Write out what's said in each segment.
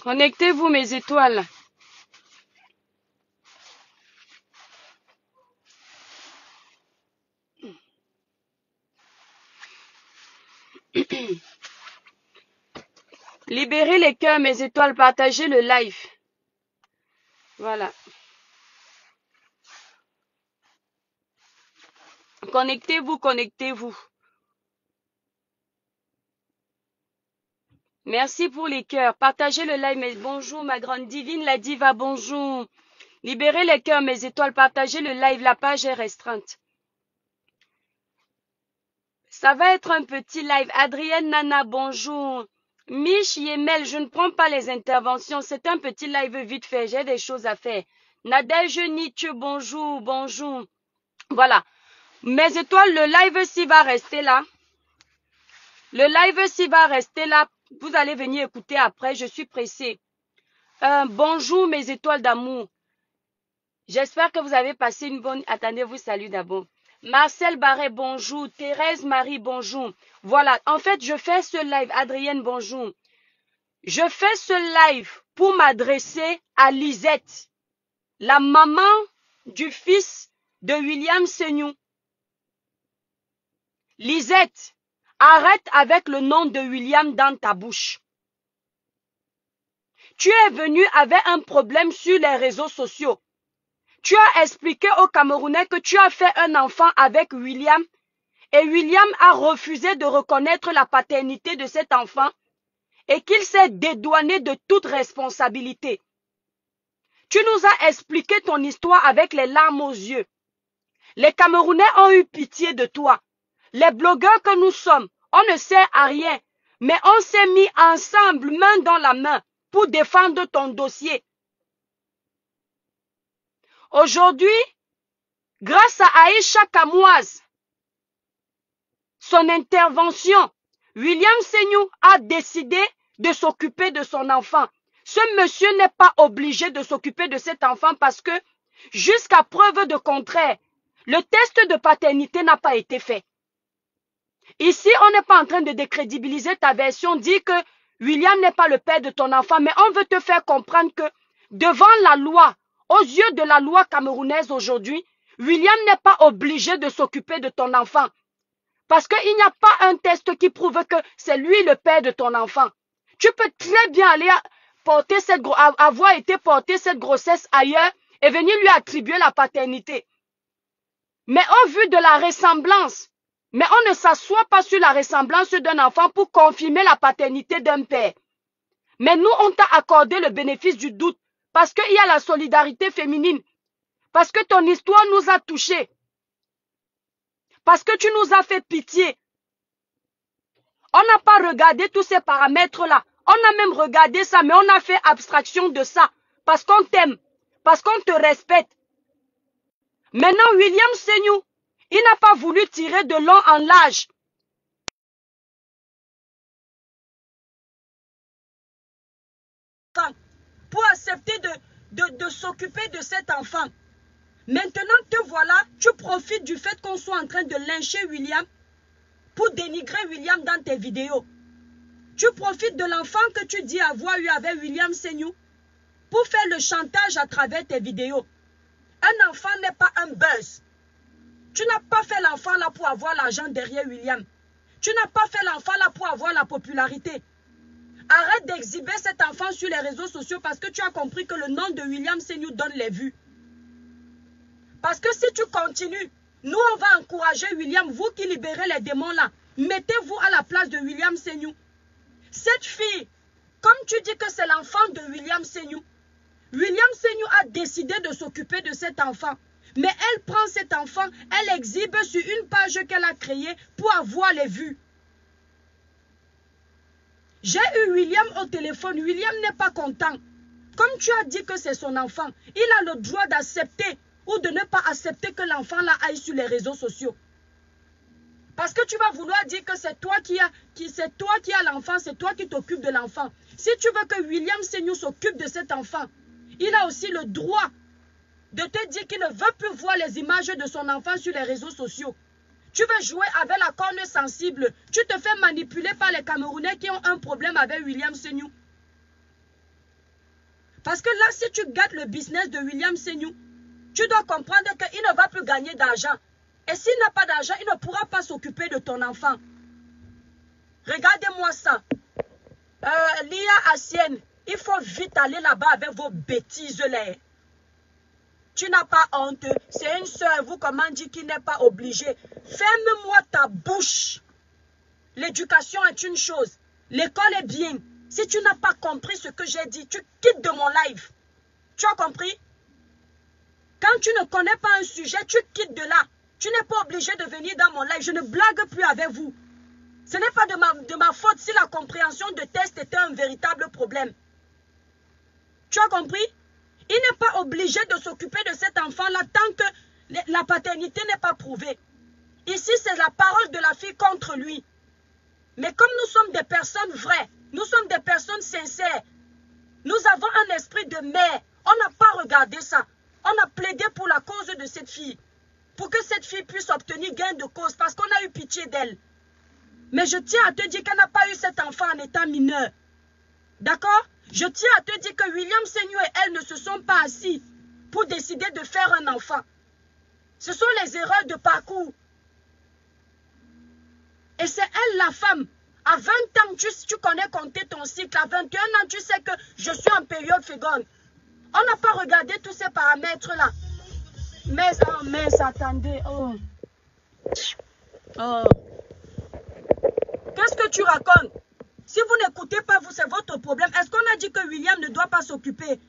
Connectez-vous, mes étoiles. Libérez les cœurs, mes étoiles. Partagez le live. Voilà. Connectez-vous, connectez-vous. Merci pour les cœurs. Partagez le live. Mais bonjour, ma grande divine, la diva, bonjour. Libérez les cœurs, mes étoiles. Partagez le live. La page est restreinte. Ça va être un petit live. Adrienne Nana, bonjour. Mich Yemel, je ne prends pas les interventions. C'est un petit live vite fait. J'ai des choses à faire. Nadège Nietzsche, bonjour, bonjour. Voilà. Mes étoiles, le live s'il va rester là. Le live s'il va rester là. Vous allez venir écouter après. Je suis pressée. Bonjour, mes étoiles d'amour. J'espère que vous avez passé une bonne... Attendez, vous salue d'abord. Marcel Barret, bonjour. Thérèse Marie, bonjour. Voilà, en fait, je fais ce live. Adrienne, bonjour. Je fais ce live pour m'adresser à Lisette, la maman du fils de William Seignou. Lisette, arrête avec le nom de William dans ta bouche. Tu es venu avec un problème sur les réseaux sociaux. Tu as expliqué aux Camerounais que tu as fait un enfant avec William et William a refusé de reconnaître la paternité de cet enfant et qu'il s'est dédouané de toute responsabilité. Tu nous as expliqué ton histoire avec les larmes aux yeux. Les Camerounais ont eu pitié de toi. Les blogueurs que nous sommes, on ne sert à rien, mais on s'est mis ensemble, main dans la main, pour défendre ton dossier. Aujourd'hui, grâce à Aïcha Kamoise, son intervention, William Seignou a décidé de s'occuper de son enfant. Ce monsieur n'est pas obligé de s'occuper de cet enfant parce que, jusqu'à preuve de contraire, le test de paternité n'a pas été fait. Ici, on n'est pas en train de décrédibiliser ta version, dire que William n'est pas le père de ton enfant, mais on veut te faire comprendre que, devant la loi, aux yeux de la loi camerounaise aujourd'hui, William n'est pas obligé de s'occuper de ton enfant. Parce qu'il n'y a pas un test qui prouve que c'est lui le père de ton enfant. Tu peux très bien aller porter avoir été porter cette grossesse ailleurs et venir lui attribuer la paternité. Mais au vu de la ressemblance, mais on ne s'assoit pas sur la ressemblance d'un enfant pour confirmer la paternité d'un père. Mais nous, on t'a accordé le bénéfice du doute parce qu'il y a la solidarité féminine, parce que ton histoire nous a touchés, parce que tu nous as fait pitié. On n'a pas regardé tous ces paramètres-là. On a même regardé ça, mais on a fait abstraction de ça. Parce qu'on t'aime, parce qu'on te respecte. Maintenant, William Seignou, il n'a pas voulu tirer de long en large. Pour accepter de s'occuper de cet enfant. Maintenant, te voilà, tu profites du fait qu'on soit en train de lyncher William pour dénigrer William dans tes vidéos. Tu profites de l'enfant que tu dis avoir eu avec William Seignou pour faire le chantage à travers tes vidéos. Un enfant n'est pas un buzz. Tu n'as pas fait l'enfant là pour avoir l'argent derrière William. Tu n'as pas fait l'enfant là pour avoir la popularité. Arrête d'exhiber cet enfant sur les réseaux sociaux parce que tu as compris que le nom de William Seignou donne les vues. Parce que si tu continues, nous on va encourager William, vous qui libérez les démons là, mettez-vous à la place de William Seignou. Cette fille, comme tu dis que c'est l'enfant de William Seignou, William Seignou a décidé de s'occuper de cet enfant. Mais elle prend cet enfant, elle exhibe sur une page qu'elle a créée pour avoir les vues. J'ai eu William au téléphone, William n'est pas content. Comme tu as dit que c'est son enfant, il a le droit d'accepter ou de ne pas accepter que l'enfant là aille sur les réseaux sociaux. Parce que tu vas vouloir dire que c'est toi qui as l'enfant, c'est toi qui t'occupes de l'enfant. Si tu veux que William Seignou s'occupe de cet enfant, il a aussi le droit de te dire qu'il ne veut plus voir les images de son enfant sur les réseaux sociaux. Tu veux jouer avec la corne sensible. Tu te fais manipuler par les Camerounais qui ont un problème avec William Seignou. Parce que là, si tu gâtes le business de William Seniou, tu dois comprendre qu'il ne va plus gagner d'argent. Et s'il n'a pas d'argent, il ne pourra pas s'occuper de ton enfant. Regardez-moi ça. Lia Asienne, il faut vite aller là-bas avec vos bêtises là. Tu n'as pas honte. C'est une soeur, vous comment dire, qui n'est pas obligée. Ferme-moi ta bouche. L'éducation est une chose. L'école est bien. Si tu n'as pas compris ce que j'ai dit, tu quittes de mon live. Tu as compris? Quand tu ne connais pas un sujet, tu quittes de là. Tu n'es pas obligé de venir dans mon live. Je ne blague plus avec vous. Ce n'est pas de ma faute si la compréhension de test était un véritable problème. Tu as compris? Il n'est pas obligé de s'occuper de cet enfant-là tant que la paternité n'est pas prouvée. Ici, c'est la parole de la fille contre lui. Mais comme nous sommes des personnes vraies, nous sommes des personnes sincères, nous avons un esprit de mère. On n'a pas regardé ça. On a plaidé pour la cause de cette fille. Pour que cette fille puisse obtenir gain de cause parce qu'on a eu pitié d'elle. Mais je tiens à te dire qu'elle n'a pas eu cet enfant en état mineur. D'accord? Je tiens à te dire que William Seniou et elle ne se sont pas assis pour décider de faire un enfant. Ce sont les erreurs de parcours. Et c'est elle la femme. À 20 ans, tu connais compter ton cycle. À 21 ans, tu sais que je suis en période féconde. On n'a pas regardé tous ces paramètres-là. Mais attendez. Oh. Qu'est-ce que tu racontes? Si vous n'écoutez pas, c'est votre problème. Est-ce qu'on a dit que William ne doit pas s'occuper?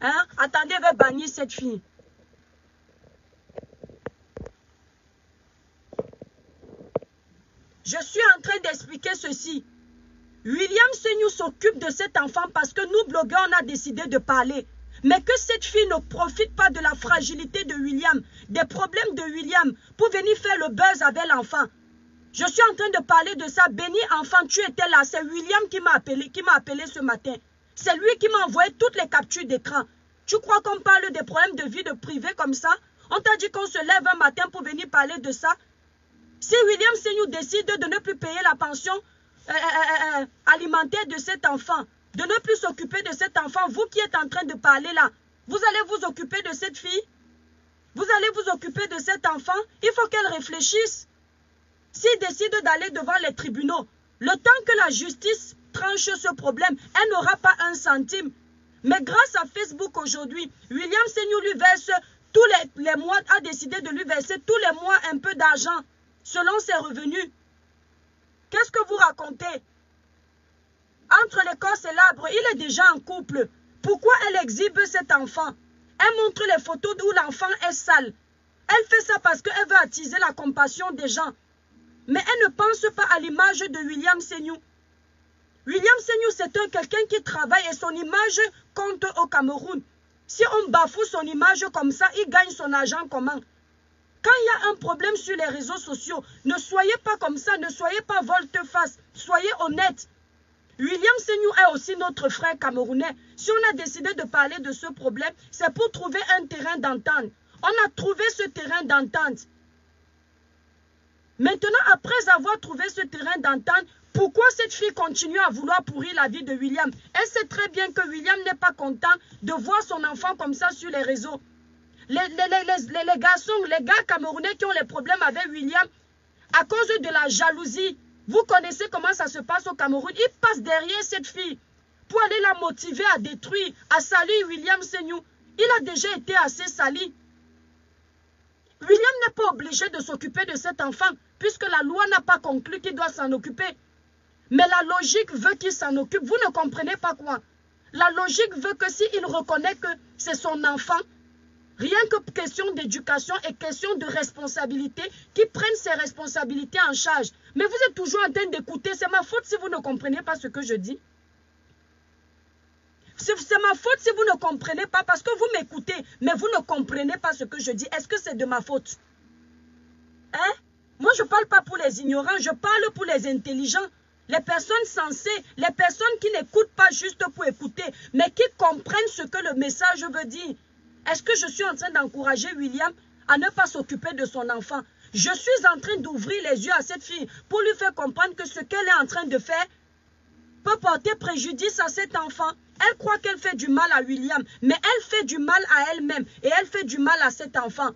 Hein? Attendez, je vais bannir cette fille. Je suis en train d'expliquer ceci. William Seniou s'occupe de cet enfant parce que nous, blogueurs, on a décidé de parler. Mais que cette fille ne profite pas de la fragilité de William, des problèmes de William, pour venir faire le buzz avec l'enfant. Je suis en train de parler de ça. Béni enfant, tu étais là. C'est William qui m'a appelé ce matin. C'est lui qui m'a envoyé toutes les captures d'écran. Tu crois qu'on parle des problèmes de vie de privé comme ça? On t'a dit qu'on se lève un matin pour venir parler de ça? Si William Seniou décide de ne plus payer la pension alimentaire de cet enfant, de ne plus s'occuper de cet enfant, vous qui êtes en train de parler là, vous allez vous occuper de cette fille? Vous allez vous occuper de cet enfant? Il faut qu'elle réfléchisse. S'il décide d'aller devant les tribunaux, le temps que la justice tranche ce problème, elle n'aura pas un centime. Mais grâce à Facebook aujourd'hui, William Seniou lui verse tous les mois, a décidé de lui verser tous les mois un peu d'argent, selon ses revenus. Qu'est-ce que vous racontez? Entre l'écorce et l'arbre, il est déjà en couple. Pourquoi elle exhibe cet enfant? Elle montre les photos où l'enfant est sale. Elle fait ça parce qu'elle veut attiser la compassion des gens. Mais elle ne pense pas à l'image de William Seniou. William Seniou, c'est quelqu'un qui travaille et son image compte au Cameroun. Si on bafoue son image comme ça, il gagne son argent comment? Quand il y a un problème sur les réseaux sociaux, ne soyez pas comme ça, ne soyez pas volte-face, soyez honnête. William Seniou est aussi notre frère camerounais. Si on a décidé de parler de ce problème, c'est pour trouver un terrain d'entente. On a trouvé ce terrain d'entente. Maintenant, après avoir trouvé ce terrain d'entente, pourquoi cette fille continue à vouloir pourrir la vie de William? Elle sait très bien que William n'est pas content de voir son enfant comme ça sur les réseaux. Les garçons, les gars camerounais qui ont les problèmes avec William, à cause de la jalousie, vous connaissez comment ça se passe au Cameroun. Ils passent derrière cette fille pour aller la motiver à détruire, à salir William Seniou. Il a déjà été assez sali. William n'est pas obligé de s'occuper de cet enfant, puisque la loi n'a pas conclu qu'il doit s'en occuper. Mais la logique veut qu'il s'en occupe. Vous ne comprenez pas quoi? La logique veut que s'il reconnaît que c'est son enfant, rien que question d'éducation et question de responsabilité, qu'il prenne ses responsabilités en charge. Mais vous êtes toujours en train d'écouter. C'est ma faute si vous ne comprenez pas ce que je dis. C'est ma faute si vous ne comprenez pas parce que vous m'écoutez, mais vous ne comprenez pas ce que je dis. Est-ce que c'est de ma faute? Hein? Moi, je ne parle pas pour les ignorants, je parle pour les intelligents. Les personnes sensées, les personnes qui n'écoutent pas juste pour écouter, mais qui comprennent ce que le message veut dire. Est-ce que je suis en train d'encourager William à ne pas s'occuper de son enfant? Je suis en train d'ouvrir les yeux à cette fille pour lui faire comprendre que ce qu'elle est en train de faire, peut porter préjudice à cet enfant. Elle croit qu'elle fait du mal à William, mais elle fait du mal à elle-même et elle fait du mal à cet enfant.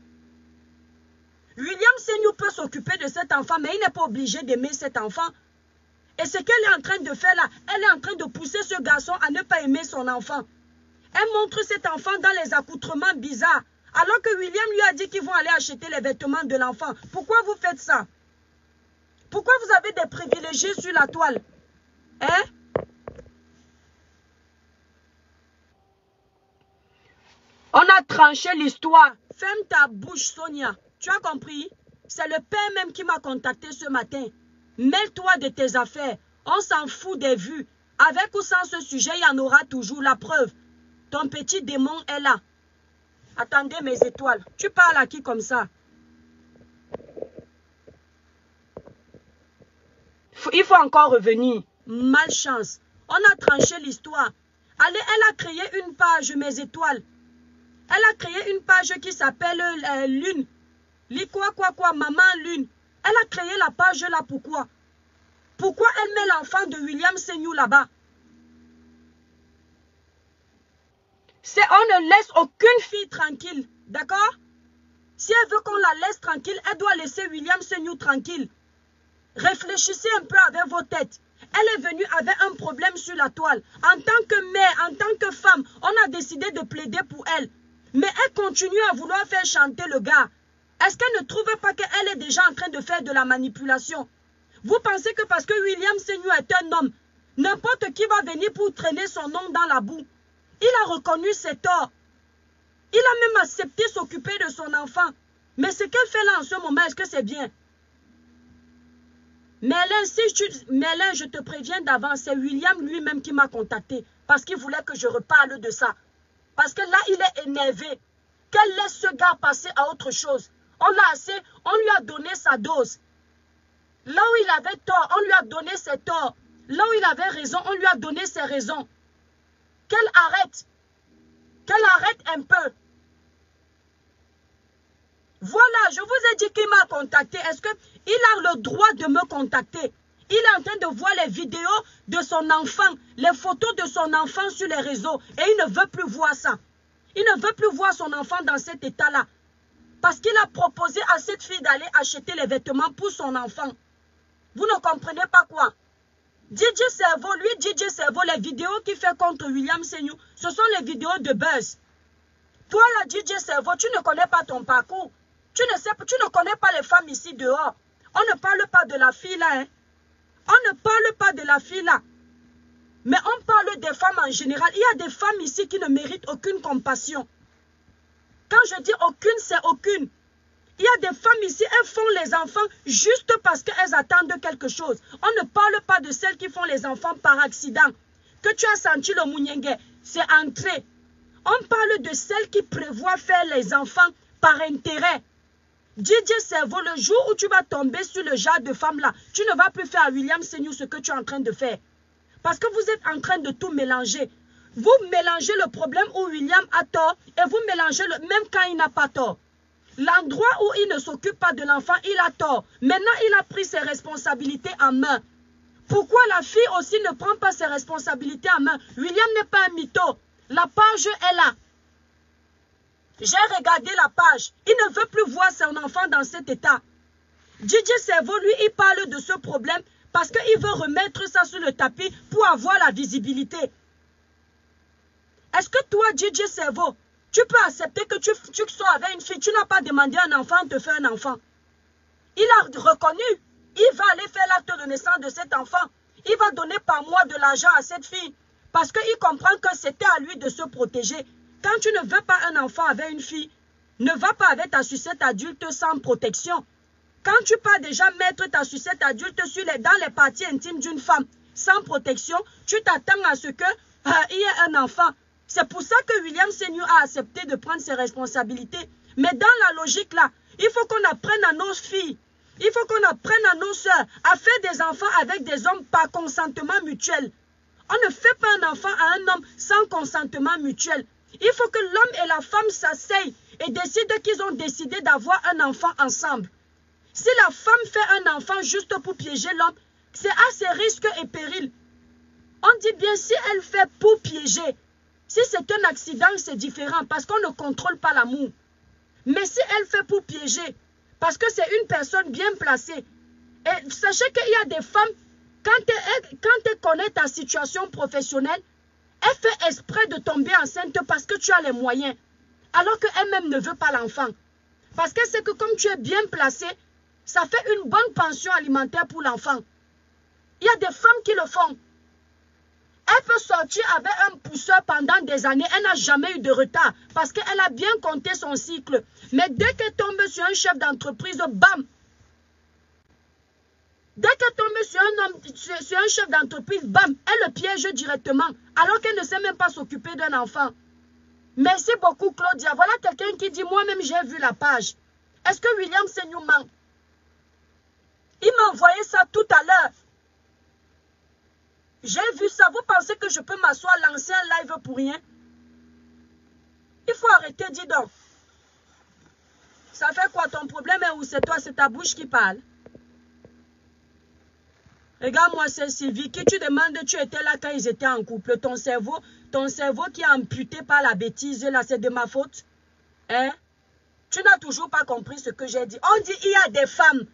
William Senior peut s'occuper de cet enfant, mais il n'est pas obligé d'aimer cet enfant. Et ce qu'elle est en train de faire là, elle est en train de pousser ce garçon à ne pas aimer son enfant. Elle montre cet enfant dans les accoutrements bizarres, alors que William lui a dit qu'ils vont aller acheter les vêtements de l'enfant. Pourquoi vous faites ça? Pourquoi vous avez des privilégiés sur la toile? Hein? On a tranché l'histoire. Ferme ta bouche, Sonia. Tu as compris? C'est le père même qui m'a contacté ce matin. Mêle-toi de tes affaires. On s'en fout des vues. Avec ou sans ce sujet, il y en aura toujours la preuve. Ton petit démon est là. Attendez mes étoiles. Tu parles à qui comme ça? Il faut encore revenir. Malchance. On a tranché l'histoire. Allez, elle a créé une page, mes étoiles. Elle a créé une page qui s'appelle Lune. Maman Lune. Elle a créé la page là, pourquoi? Pourquoi elle met l'enfant de William Senior là-bas? On ne laisse aucune fille tranquille, d'accord? Si elle veut qu'on la laisse tranquille, elle doit laisser William Senior tranquille. Réfléchissez un peu avec vos têtes. Elle est venue avec un problème sur la toile. En tant que mère, en tant que femme, on a décidé de plaider pour elle. Mais elle continue à vouloir faire chanter le gars. Est-ce qu'elle ne trouve pas qu'elle est déjà en train de faire de la manipulation? Vous pensez que parce que William Senior est un homme, n'importe qui va venir pour traîner son nom dans la boue? Il a reconnu ses torts. Il a même accepté s'occuper de son enfant. Mais ce qu'elle fait là en ce moment, est-ce que c'est bien? Merlin, Merlin, je te préviens d'avance, c'est William lui-même qui m'a contacté parce qu'il voulait que je reparle de ça. Parce que là, il est énervé. Qu'elle laisse ce gars passer à autre chose. On l'a assez, on lui a donné sa dose. Là où il avait tort, on lui a donné ses torts. Là où il avait raison, on lui a donné ses raisons. Qu'elle arrête. Qu'elle arrête un peu. Voilà, je vous ai dit qu'il m'a contacté. Est-ce qu'il a le droit de me contacter? Il est en train de voir les vidéos de son enfant, les photos de son enfant sur les réseaux. Et il ne veut plus voir ça. Il ne veut plus voir son enfant dans cet état-là. Parce qu'il a proposé à cette fille d'aller acheter les vêtements pour son enfant. Vous ne comprenez pas quoi? DJ Cerveau, lui, DJ Cerveau, les vidéos qu'il fait contre William Senior, ce sont les vidéos de buzz. Toi, là, DJ Cerveau, tu ne connais pas ton parcours. Tu ne connais pas les femmes ici dehors. On ne parle pas de la fille là, hein. On ne parle pas de la fille là. Mais on parle des femmes en général. Il y a des femmes ici qui ne méritent aucune compassion. Quand je dis aucune, c'est aucune. Il y a des femmes ici, elles font les enfants juste parce qu'elles attendent quelque chose. On ne parle pas de celles qui font les enfants par accident. Que tu as senti le mouniengue, c'est entré. On parle de celles qui prévoient faire les enfants par intérêt. DJ Cerveau, le jour où tu vas tomber sur le genre de femme là, tu ne vas plus faire à William Senior ce que tu es en train de faire. Parce que vous êtes en train de tout mélanger. Vous mélangez le problème où William a tort et vous mélangez le même quand il n'a pas tort. L'endroit où il ne s'occupe pas de l'enfant, il a tort. Maintenant, il a pris ses responsabilités en main. Pourquoi la fille aussi ne prend pas ses responsabilités en main? William n'est pas un mytho. La page est là. J'ai regardé la page. Il ne veut plus voir son enfant dans cet état. DJ Cerveau, lui, il parle de ce problème parce qu'il veut remettre ça sur le tapis pour avoir la visibilité. Est-ce que toi, DJ Cerveau, tu peux accepter que tu sois avec une fille, tu n'as pas demandé un enfant, on te fait un enfant? Il a reconnu, il va aller faire l'acte de naissance de cet enfant. Il va donner par mois de l'argent à cette fille parce qu'il comprend que c'était à lui de se protéger. Quand tu ne veux pas un enfant avec une fille, ne va pas avec ta sucette adulte sans protection. Quand tu pars déjà mettre ta sucette adulte dans les parties intimes d'une femme sans protection, tu t'attends à ce qu'il y ait un enfant. C'est pour ça que William Senior a accepté de prendre ses responsabilités. Mais dans la logique là, il faut qu'on apprenne à nos filles, il faut qu'on apprenne à nos soeurs à faire des enfants avec des hommes par consentement mutuel. On ne fait pas un enfant à un homme sans consentement mutuel. Il faut que l'homme et la femme s'asseyent et décident qu'ils ont décidé d'avoir un enfant ensemble. Si la femme fait un enfant juste pour piéger l'homme, c'est à ses risques et périls. On dit bien si elle fait pour piéger. Si c'est un accident, c'est différent parce qu'on ne contrôle pas l'amour. Mais si elle fait pour piéger, parce que c'est une personne bien placée. Et sachez qu'il y a des femmes, quand elle connaît ta situation professionnelle, elle fait exprès de tomber enceinte parce que tu as les moyens. Alors qu'elle-même ne veut pas l'enfant. Parce que c'est que comme tu es bien placé, ça fait une bonne pension alimentaire pour l'enfant. Il y a des femmes qui le font. Elle peut sortir avec un pousseur pendant des années. Elle n'a jamais eu de retard parce qu'elle a bien compté son cycle. Mais dès qu'elle tombe sur un chef d'entreprise, bam! Dès qu'elle tombe sur un chef d'entreprise, bam! Elle le piège directement alors qu'elle ne sait même pas s'occuper d'un enfant. Merci beaucoup Claudia. Voilà quelqu'un qui dit, moi-même j'ai vu la page. Est-ce que William Seigneur ment? Il m'a envoyé ça tout à l'heure. J'ai vu ça. Vous pensez que je peux m'asseoir, lancer un live pour rien? Il faut arrêter, dis donc. Ça fait quoi ton problème ou c'est toi, c'est ta bouche qui parle? Regarde-moi, c'est Sylvie. Qui tu demandes, tu étais là quand ils étaient en couple. Ton cerveau qui est amputé par la bêtise, là, c'est de ma faute. Hein? Tu n'as toujours pas compris ce que j'ai dit. On dit il y a des femmes.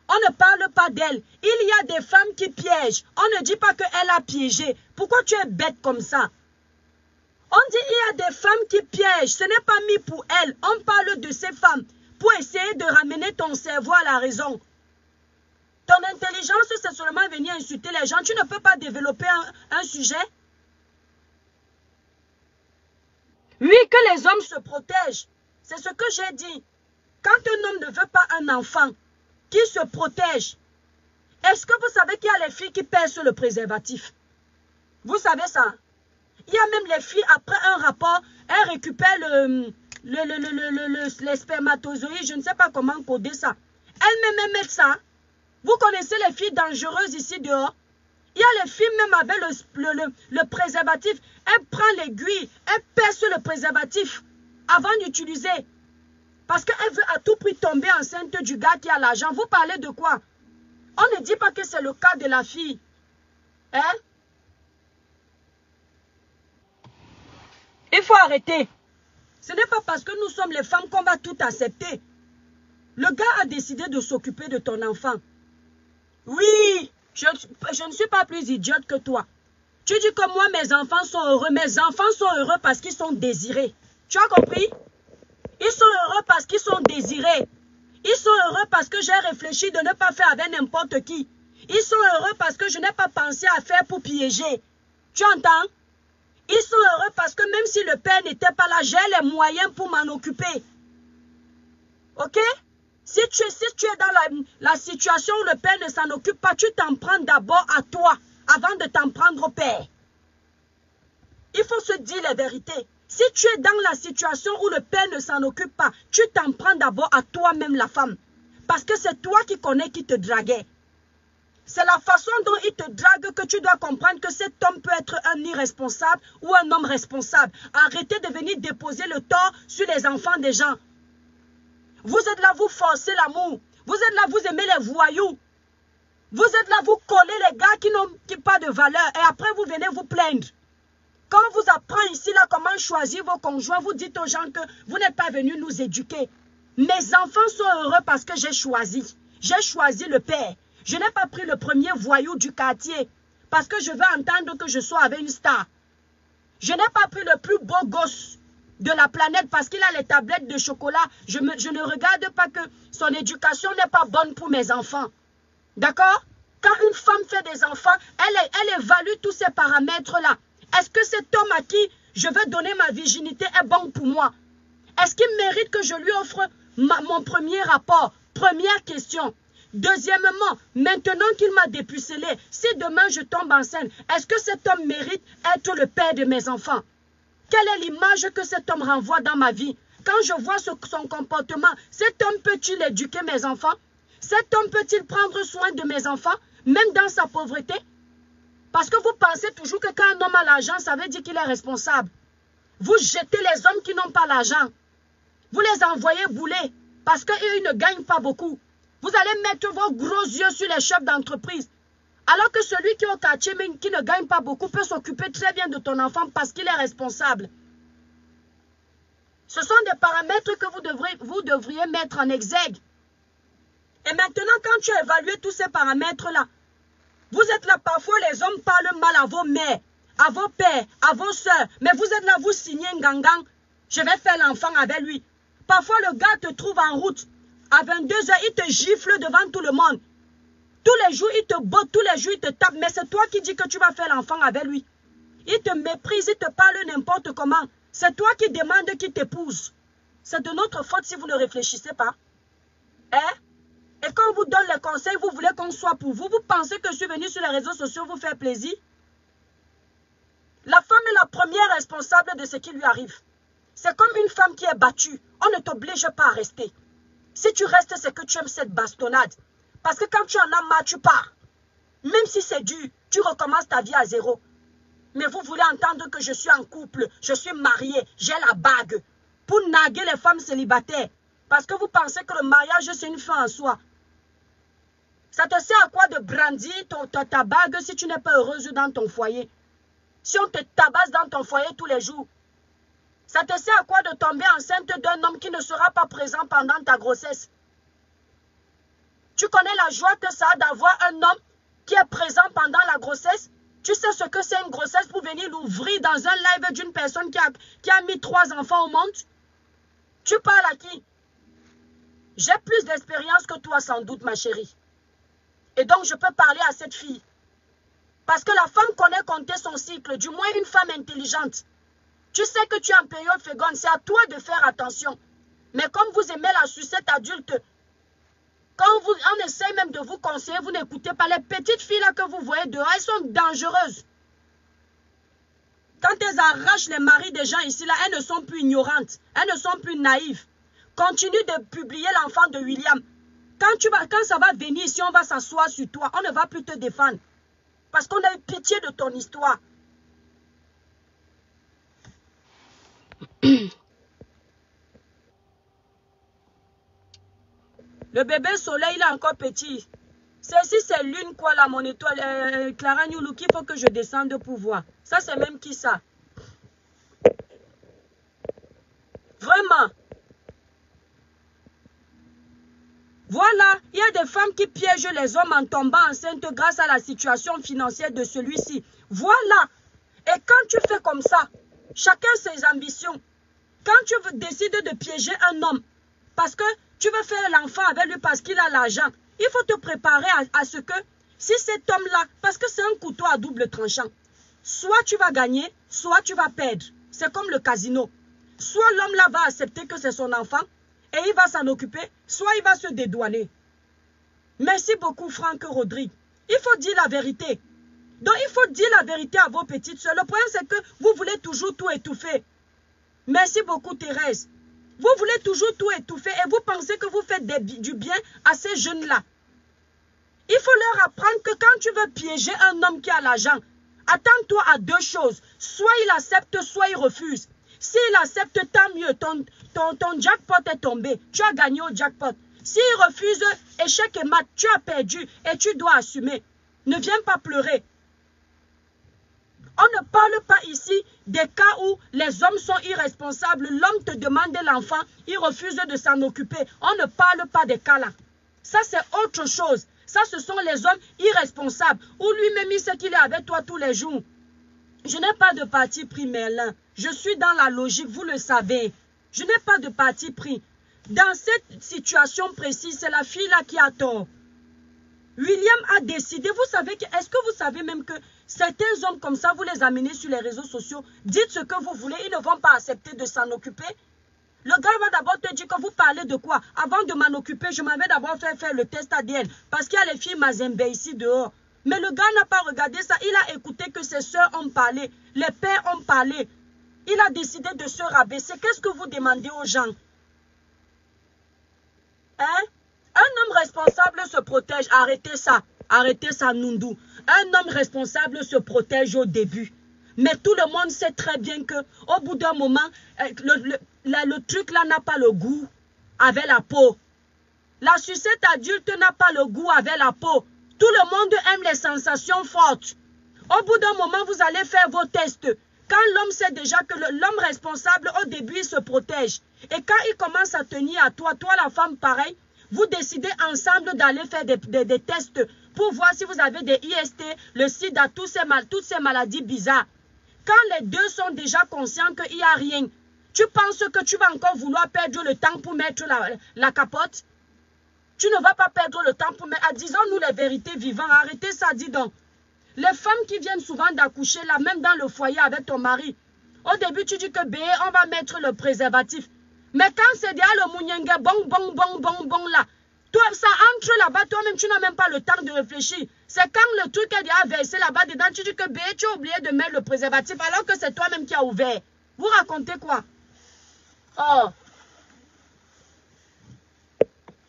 On ne parle pas d'elle. Il y a des femmes qui piègent. On ne dit pas qu'elle a piégé. Pourquoi tu es bête comme ça? On dit il y a des femmes qui piègent. Ce n'est pas mis pour elles. On parle de ces femmes pour essayer de ramener ton cerveau à la raison. Ton intelligence, c'est seulement venir insulter les gens. Tu ne peux pas développer un sujet. Oui, que les hommes se protègent. C'est ce que j'ai dit. Quand un homme ne veut pas un enfant, qui se protège. Est-ce que vous savez qu'il y a les filles qui pèsent le préservatif? Vous savez ça? Il y a même les filles, après un rapport, elles récupèrent les spermatozoïdes, je ne sais pas comment coder ça. Elles-mêmes mettent ça. Vous connaissez les filles dangereuses ici dehors? Il y a les filles même avec le préservatif. Elles prennent l'aiguille, elles pèsent le préservatif avant d'utiliser. Parce qu'elle veut à tout prix tomber enceinte du gars qui a l'argent. Vous parlez de quoi? On ne dit pas que c'est le cas de la fille. Hein? Il faut arrêter. Ce n'est pas parce que nous sommes les femmes qu'on va tout accepter. Le gars a décidé de s'occuper de ton enfant. Oui, je ne suis pas plus idiote que toi. Tu dis que moi, mes enfants sont heureux. Mes enfants sont heureux parce qu'ils sont désirés. Tu as compris? Ils sont heureux parce qu'ils sont désirés. Ils sont heureux parce que j'ai réfléchi de ne pas faire avec n'importe qui. Ils sont heureux parce que je n'ai pas pensé à faire pour piéger. Tu entends? Ils sont heureux parce que même si le père n'était pas là, j'ai les moyens pour m'en occuper. Ok? Si tu es dans la situation où le père ne s'en occupe pas, tu t'en prends d'abord à toi avant de t'en prendre au père. Il faut se dire la vérité. Si tu es dans la situation où le père ne s'en occupe pas, tu t'en prends d'abord à toi-même la femme. Parce que c'est toi qui connais qui te draguait. C'est la façon dont il te drague que tu dois comprendre que cet homme peut être un irresponsable ou un homme responsable. Arrêtez de venir déposer le tort sur les enfants des gens. Vous êtes là, vous forcez l'amour. Vous êtes là, vous aimez les voyous. Vous êtes là, vous collez les gars qui n'ont pas de valeur. Et après, vous venez vous plaindre. Quand on vous apprend ici, là, comment choisir vos conjoints, vous dites aux gens que vous n'êtes pas venus nous éduquer. Mes enfants sont heureux parce que j'ai choisi. J'ai choisi le père. Je n'ai pas pris le premier voyou du quartier parce que je veux entendre que je sois avec une star. Je n'ai pas pris le plus beau gosse de la planète parce qu'il a les tablettes de chocolat. Je ne regarde pas que son éducation n'est pas bonne pour mes enfants. D'accord? Quand une femme fait des enfants, elle évalue tous ces paramètres-là. Est-ce que cet homme à qui je veux donner ma virginité est bon pour moi? Est-ce qu'il mérite que je lui offre mon premier rapport? Première question. Deuxièmement, maintenant qu'il m'a dépucelé, si demain je tombe enceinte, est-ce que cet homme mérite être le père de mes enfants? Quelle est l'image que cet homme renvoie dans ma vie? Quand je vois son comportement, cet homme peut-il éduquer mes enfants? Cet homme peut-il prendre soin de mes enfants, même dans sa pauvreté? Parce que vous pensez toujours que quand un homme a l'argent, ça veut dire qu'il est responsable. Vous jetez les hommes qui n'ont pas l'argent. Vous les envoyez bouler parce qu'ils ne gagnent pas beaucoup. Vous allez mettre vos gros yeux sur les chefs d'entreprise Alors que celui qui est au quartier, mais qui ne gagne pas beaucoup, peut s'occuper très bien de ton enfant parce qu'il est responsable. Ce sont des paramètres que vous devriez mettre en exergue. Et maintenant, quand tu as évalué tous ces paramètres-là, vous êtes là, parfois les hommes parlent mal à vos mères, à vos pères, à vos soeurs, mais vous êtes là, vous signez un gangang, je vais faire l'enfant avec lui. Parfois, le gars te trouve en route, à 22 h, il te gifle devant tout le monde. Tous les jours, il te botte, tous les jours, il te tape, mais c'est toi qui dis que tu vas faire l'enfant avec lui. Il te méprise, il te parle n'importe comment. C'est toi qui demandes qu'il t'épouse. C'est de notre faute si vous ne réfléchissez pas. Hein? Et quand on vous donne les conseils, vous voulez qu'on soit pour vous. Vous pensez que je suis venu sur les réseaux sociaux vous faire plaisir? La femme est la première responsable de ce qui lui arrive. C'est comme une femme qui est battue. On ne t'oblige pas à rester. Si tu restes, c'est que tu aimes cette bastonnade. Parce que quand tu en as marre, tu pars. Même si c'est dur, tu recommences ta vie à zéro. Mais vous voulez entendre que je suis en couple, je suis mariée, j'ai la bague. Pour narguer les femmes célibataires. Parce que vous pensez que le mariage, c'est une fin en soi. Ça te sert à quoi de brandir ta bague si tu n'es pas heureuse dans ton foyer? Si on te tabasse dans ton foyer tous les jours? Ça te sert à quoi de tomber enceinte d'un homme qui ne sera pas présent pendant ta grossesse? Tu connais la joie que ça a d'avoir un homme qui est présent pendant la grossesse? Tu sais ce que c'est une grossesse pour venir l'ouvrir dans un live d'une personne qui a mis 3 enfants au monde? Tu parles à qui? J'ai plus d'expérience que toi sans doute, ma chérie. Et donc je peux parler à cette fille. Parce que la femme connaît compter son cycle, du moins une femme intelligente. Tu sais que tu es en période féconde, c'est à toi de faire attention. Mais comme vous aimez la sucette adulte, quand on essaie même de vous conseiller, vous n'écoutez pas. Les petites filles là que vous voyez dehors, elles sont dangereuses. Quand elles arrachent les maris des gens ici, là, elles ne sont plus ignorantes. Elles ne sont plus naïves. Continue de publier l'enfant de William. Quand ça va venir ici, on va s'asseoir sur toi. On ne va plus te défendre. Parce qu'on a eu pitié de ton histoire. Le bébé soleil, il est encore petit. Celle-ci, c'est l'une, quoi, là, mon étoile. Clara Nyoulou, qu'il faut que je descende pour voir. Ça, c'est même qui, ça? Vraiment. Voilà, il y a des femmes qui piègent les hommes en tombant enceinte grâce à la situation financière de celui-ci. Voilà. Et quand tu fais comme ça, chacun ses ambitions. Quand tu décides de piéger un homme, parce que tu veux faire l'enfant avec lui parce qu'il a l'argent, il faut te préparer à ce que, si cet homme-là, parce que c'est un couteau à double tranchant, soit tu vas gagner, soit tu vas perdre. C'est comme le casino. Soit l'homme-là va accepter que c'est son enfant, et il va s'en occuper, soit il va se dédouaner. Merci beaucoup, Franck Rodrigue. Il faut dire la vérité. Donc, il faut dire la vérité à vos petites soeurs. Le problème, c'est que vous voulez toujours tout étouffer. Merci beaucoup, Thérèse. Vous voulez toujours tout étouffer et vous pensez que vous faites du bien à ces jeunes-là. Il faut leur apprendre que quand tu veux piéger un homme qui a l'argent, attends-toi à 2 choses. Soit il accepte, soit il refuse. S'il accepte, tant mieux. Ton jackpot est tombé. Tu as gagné au jackpot. S'il refuse, échec et mat, tu as perdu et tu dois assumer. Ne viens pas pleurer. On ne parle pas ici des cas où les hommes sont irresponsables. L'homme te demande l'enfant, il refuse de s'en occuper. On ne parle pas des cas là. Ça, c'est autre chose. Ça, ce sont les hommes irresponsables. Ou lui-même, il sait qu'il est avec toi tous les jours. Je n'ai pas de parti pris, Merlin. Je suis dans la logique, vous le savez. Je n'ai pas de parti pris. Dans cette situation précise, c'est la fille là qui a tort. William a décidé, vous savez, est-ce que vous savez même que certains hommes comme ça, vous les amenez sur les réseaux sociaux, dites ce que vous voulez, ils ne vont pas accepter de s'en occuper. Le gars va d'abord te dire que vous parlez de quoi? Avant de m'en occuper, je m'avais d'abord fait faire le test ADN, parce qu'il y a les filles Mazembe ici dehors. Mais le gars n'a pas regardé ça, il a écouté que ses soeurs ont parlé, les pères ont parlé. Il a décidé de se rabaisser. Qu'est-ce que vous demandez aux gens? Hein? Un homme responsable se protège. Arrêtez ça, Nundu. Un homme responsable se protège au début. Mais tout le monde sait très bien que au bout d'un moment, le truc là n'a pas le goût avec la peau. La sucette adulte n'a pas le goût avec la peau. Tout le monde aime les sensations fortes. Au bout d'un moment, vous allez faire vos tests. Quand l'homme sait déjà que l'homme responsable, au début, il se protège. Et quand il commence à tenir à toi, la femme, pareil, vous décidez ensemble d'aller faire des tests pour voir si vous avez des IST, le sida, toutes ces maladies bizarres. Quand les deux sont déjà conscients qu'il n'y a rien, tu penses que tu vas encore vouloir perdre le temps pour mettre la capote? Tu ne vas pas perdre le temps pour mettre... Disons-nous les vérités vivantes. Arrêtez ça, dis donc. Les femmes qui viennent souvent d'accoucher, là, même dans le foyer avec ton mari, au début, tu dis que on va mettre le préservatif. Mais quand c'est déjà le mounyengue, bon, là, toi, ça entre là-bas, toi-même, tu n'as même pas le temps de réfléchir. C'est quand le truc est déjà versé là-bas dedans, tu dis que tu as oublié de mettre le préservatif, alors que c'est toi-même qui as ouvert. Vous racontez quoi? Oh.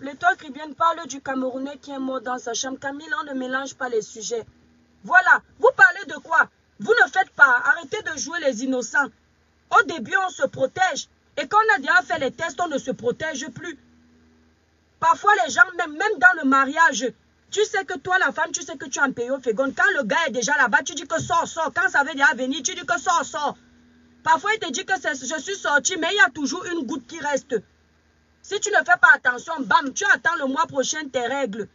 L'étoile Caribéenne parle du Camerounais qui est mort dans sa chambre. Camille, on ne mélange pas les sujets. Voilà, vous parlez de quoi? Vous ne faites pas, arrêtez de jouer les innocents. Au début, on se protège. Et quand on a déjà fait les tests, on ne se protège plus. Parfois, les gens, même dans le mariage, tu sais que toi, la femme, tu sais que tu es en période féconde. Quand le gars est déjà là-bas, tu dis que sors. Quand ça veut déjà venir, tu dis que sors. Parfois, il te dit que je suis sorti, mais il y a toujours une goutte qui reste. Si tu ne fais pas attention, bam, tu attends le mois prochain tes règles.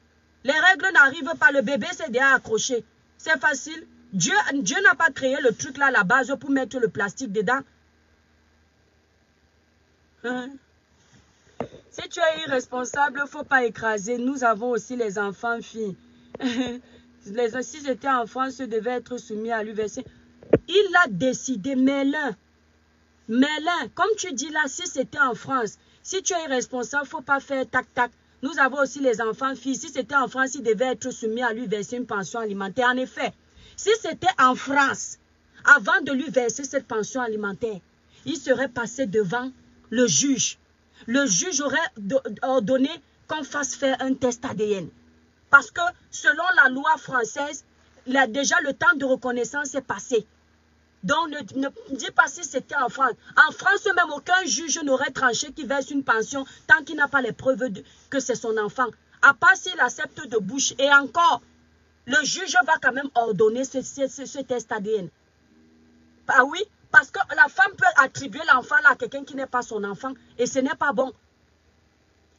Les règles n'arrivent pas, le bébé s'est déjà accroché. C'est facile. Dieu n'a pas créé le truc là, la base, pour mettre le plastique dedans. Hein? Si tu es irresponsable, il ne faut pas écraser. Nous avons aussi les enfants filles. Si c'était en France, ils devaient être soumis à l'UVC. Il a décidé, Mélin, comme tu dis là, si c'était en France, si tu es irresponsable, il ne faut pas faire tac-tac. Nous avons aussi les enfants filles. Si c'était en France, ils devaient être soumis à lui verser une pension alimentaire. En effet, si c'était en France, avant de lui verser cette pension alimentaire, il serait passé devant le juge. Le juge aurait ordonné qu'on fasse faire un test ADN. Parce que selon la loi française, déjà le temps de reconnaissance est passé. Donc ne dis pas si c'était en France. En France, même aucun juge n'aurait tranché qu'il verse une pension tant qu'il n'a pas les preuves que c'est son enfant. À part s'il accepte de bouche. Et encore, le juge va quand même ordonner ce test ADN. Ah oui, parce que la femme peut attribuer l'enfant à quelqu'un qui n'est pas son enfant. Et ce n'est pas bon.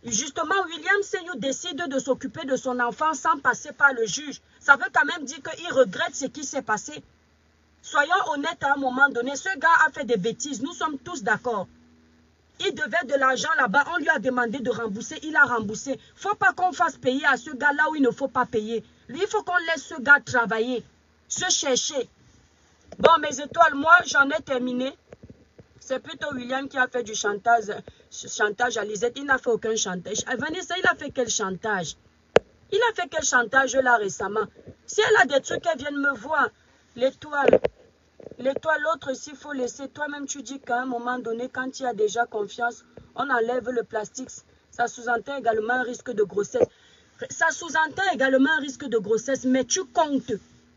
Justement, William Seigneur décide de s'occuper de son enfant sans passer par le juge. Ça veut quand même dire qu'il regrette ce qui s'est passé. Soyons honnêtes à un moment donné, ce gars a fait des bêtises, nous sommes tous d'accord. Il devait de l'argent là-bas, on lui a demandé de rembourser, il a remboursé. Il ne faut pas qu'on fasse payer à ce gars là où il ne faut pas payer. Lui, il faut qu'on laisse ce gars travailler, se chercher. Bon, mes étoiles, moi, j'en ai terminé. C'est plutôt William qui a fait du chantage à Lisette. Il n'a fait aucun chantage. Vanessa, il a fait quel chantage? Il a fait quel chantage là récemment? Si elle a des trucs, elle vient me voir. L'étoile, l'autre ici, il faut laisser. Toi-même, tu dis qu'à un moment donné, quand tu as déjà confiance, on enlève le plastique. Ça sous-entend également un risque de grossesse. Ça sous-entend également un risque de grossesse, mais tu comptes.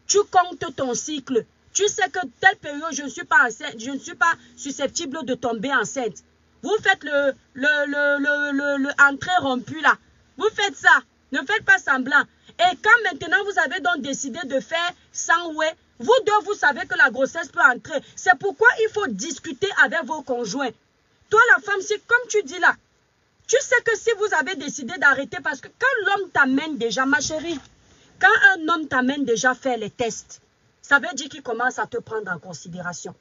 Tu comptes ton cycle. Tu sais que telle période, je ne suis pas enceinte, je ne suis pas susceptible de tomber enceinte. Vous faites le entrée rompu là. Vous faites ça. Ne faites pas semblant. Et quand maintenant vous avez donc décidé de faire sans ouais, vous deux, vous savez que la grossesse peut entrer. C'est pourquoi il faut discuter avec vos conjoints. Toi, la femme, si comme tu dis là, tu sais que si vous avez décidé d'arrêter, parce que quand l'homme t'amène déjà, ma chérie, quand un homme t'amène déjà faire les tests, ça veut dire qu'il commence à te prendre en considération.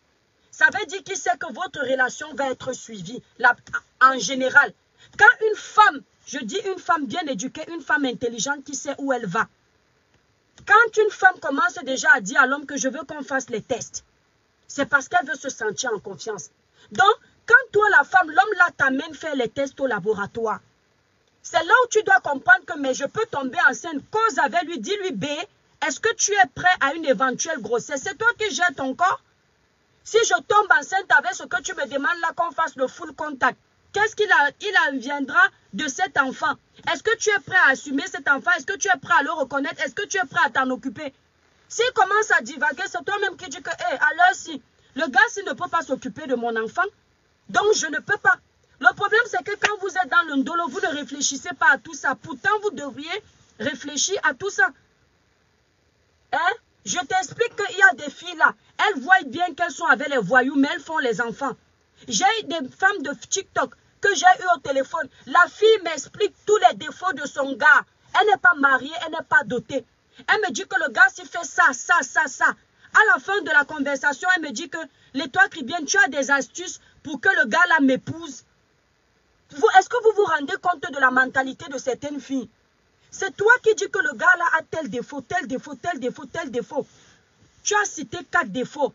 Ça veut dire qu'il sait que votre relation va être suivie en général. Quand une femme, je dis une femme bien éduquée, une femme intelligente qui sait où elle va, quand une femme commence déjà à dire à l'homme que je veux qu'on fasse les tests, c'est parce qu'elle veut se sentir en confiance. Donc, quand toi, la femme, l'homme là t'amène faire les tests au laboratoire, c'est là où tu dois comprendre que mais je peux tomber enceinte. Cause avec lui, dis-lui B, est-ce que tu es prêt à une éventuelle grossesse? C'est toi qui gères ton corps. Si je tombe enceinte avec ce que tu me demandes là, qu'on fasse le full contact, qu'est-ce qu'il adviendra de cet enfant? Est-ce que tu es prêt à assumer cet enfant? Est-ce que tu es prêt à le reconnaître? Est-ce que tu es prêt à t'en occuper? S'il commence à divaguer, c'est toi-même qui dis que, alors si, le gars, s'il ne peut pas s'occuper de mon enfant, donc je ne peux pas. Le problème, c'est que quand vous êtes dans le ndolo, vous ne réfléchissez pas à tout ça. Pourtant, vous devriez réfléchir à tout ça. Hein? Je t'explique qu'il y a des filles là. Elles voient bien qu'elles sont avec les voyous, mais elles font les enfants. J'ai eu des femmes de TikTok que j'ai eu au téléphone. La fille m'explique tous les défauts de son gars. Elle n'est pas mariée, elle n'est pas dotée. Elle me dit que le gars s'il fait ça, ça, ça, ça. À la fin de la conversation, elle me dit que l'étoile Caribbean, tu as des astuces pour que le gars là m'épouse. Est-ce que vous vous rendez compte de la mentalité de certaines filles? C'est toi qui dis que le gars là a tel défaut, tel défaut, tel défaut, tel défaut. Tu as cité 4 défauts.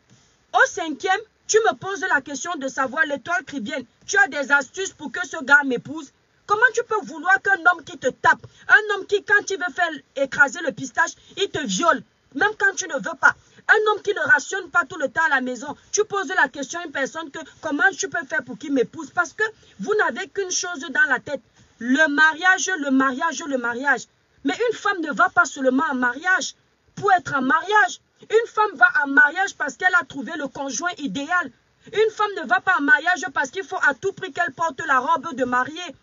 Au 5e, tu me poses la question de savoir l'étoile Caribbean. Tu as des astuces pour que ce gars m'épouse. Comment tu peux vouloir qu'un homme qui te tape, un homme qui, quand il veut faire écraser le pistache, il te viole, même quand tu ne veux pas. Un homme qui ne rationne pas tout le temps à la maison. Tu poses la question à une personne que comment tu peux faire pour qu'il m'épouse? Parce que vous n'avez qu'une chose dans la tête. Le mariage, le mariage, le mariage. Mais une femme ne va pas seulement en mariage pour être en mariage. Une femme va en mariage parce qu'elle a trouvé le conjoint idéal. Une femme ne va pas en mariage parce qu'il faut à tout prix qu'elle porte la robe de mariée.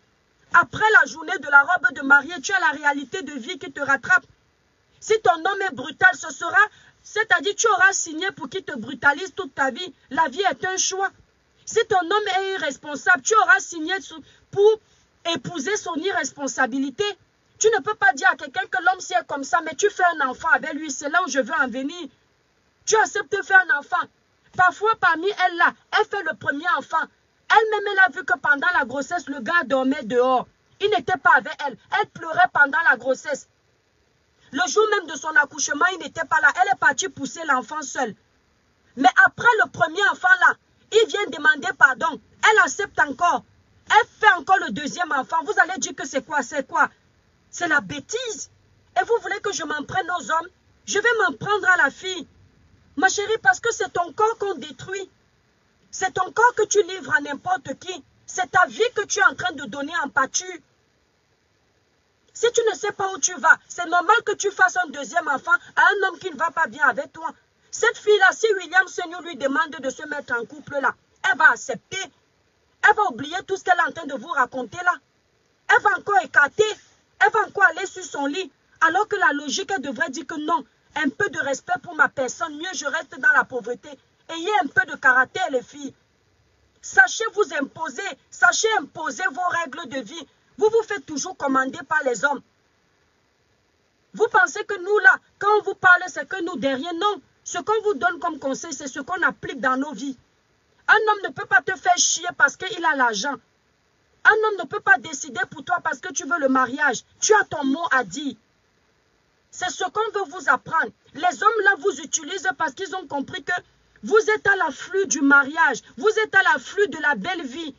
Après la journée de la robe de mariée, tu as la réalité de vie qui te rattrape. Si ton homme est brutal, ce sera, c'est-à-dire tu auras signé pour qu'il te brutalise toute ta vie. La vie est un choix. Si ton homme est irresponsable, tu auras signé pour épouser son irresponsabilité. Tu ne peux pas dire à quelqu'un que l'homme c'est comme ça, mais tu fais un enfant avec lui. C'est là où je veux en venir. Tu acceptes de faire un enfant. Parfois, parmi elles là, elle fait le premier enfant. Elle-même, elle a vu que pendant la grossesse, le gars dormait dehors. Il n'était pas avec elle. Elle pleurait pendant la grossesse. Le jour même de son accouchement, il n'était pas là. Elle est partie pousser l'enfant seule. Mais après le premier enfant là, il vient demander pardon. Elle accepte encore. Elle fait encore le deuxième enfant. Vous allez dire que c'est quoi? C'est quoi? C'est la bêtise. Et vous voulez que je m'en prenne aux hommes? Je vais m'en prendre à la fille. Ma chérie, parce que c'est ton corps qu'on détruit. C'est ton corps que tu livres à n'importe qui. C'est ta vie que tu es en train de donner en pâture. Si tu ne sais pas où tu vas, c'est normal que tu fasses un deuxième enfant à un homme qui ne va pas bien avec toi. Cette fille-là, si William Senior lui demande de se mettre en couple là, elle va accepter. Elle va oublier tout ce qu'elle est en train de vous raconter là. Elle va encore écarter. Elle va encore aller sur son lit. Alors que la logique, elle devrait dire que non. Un peu de respect pour ma personne. Mieux je reste dans la pauvreté. Ayez un peu de caractère, les filles. Sachez vous imposer. Sachez imposer vos règles de vie. Vous vous faites toujours commander par les hommes. Vous pensez que nous, là, quand on vous parle, c'est que nous, derrière, non. Ce qu'on vous donne comme conseil, c'est ce qu'on applique dans nos vies. Un homme ne peut pas te faire chier parce qu'il a l'argent. Un homme ne peut pas décider pour toi parce que tu veux le mariage. Tu as ton mot à dire. C'est ce qu'on veut vous apprendre. Les hommes, là, vous utilisent parce qu'ils ont compris que vous êtes à l'afflux du mariage. Vous êtes à l'afflux de la belle vie.